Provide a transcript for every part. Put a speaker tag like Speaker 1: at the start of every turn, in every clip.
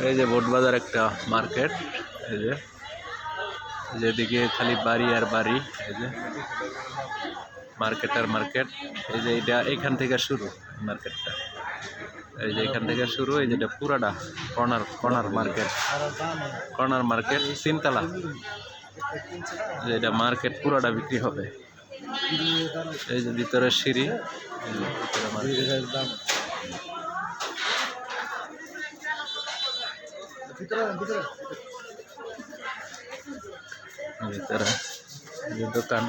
Speaker 1: এই যে বোটবাজার একটা মার্কেট, এই যে যেদিকে খালি বাড়ি আর বাড়ি, এই যে মার্কেট আর মার্কেট। এই যে এটা এইখান থেকে শুরু মার্কেটটা, এই যে এখান থেকে শুরু, এই যেটা পুরাটা কর্নার মার্কেট 3 তলা। যেটা মার্কেট পুরাটা বিক্রি হবে। এই যে ভিতরে সিঁড়ি, ভিতরে দোকান।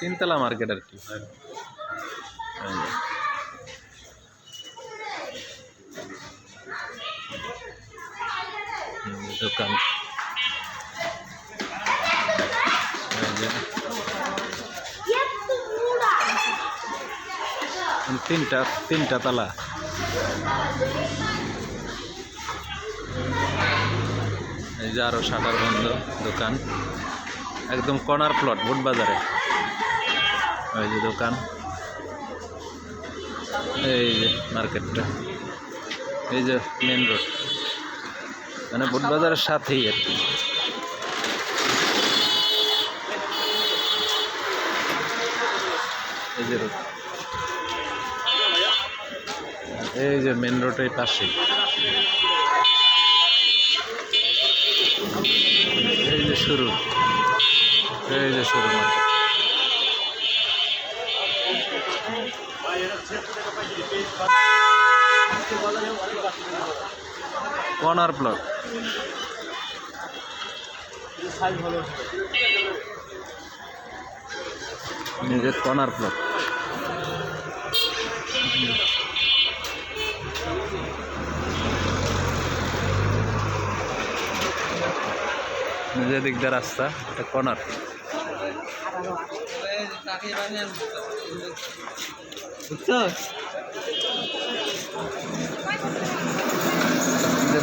Speaker 1: তিনতলা মার্কেট আর কি। দোকান তিনটা তালা। এই যে আরো শাটার বন্ধ দোকান, একদম কর্নার প্লট বোটবাজারে। ওই যে দোকান, এই যে মার্কেটটা, এই যে মেন রোড, মানে বোটবাজারের সাথেই আর কি। এই যে রোড, এই যে মেন রোডের পাশে, এই যে শুরু মার্কেট। কর্নার প্লট, নিজের কর্নার প্লট। নিজের দিক দিয়ে রাস্তা, এটা কর্নার।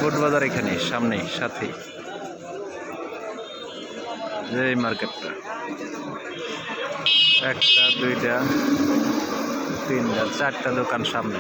Speaker 1: বোটবাজার এখানে সামনেই সাথেই, যে এই মার্কেটটা, একটা দুইটা তিনটা চারটা দোকান সামনে।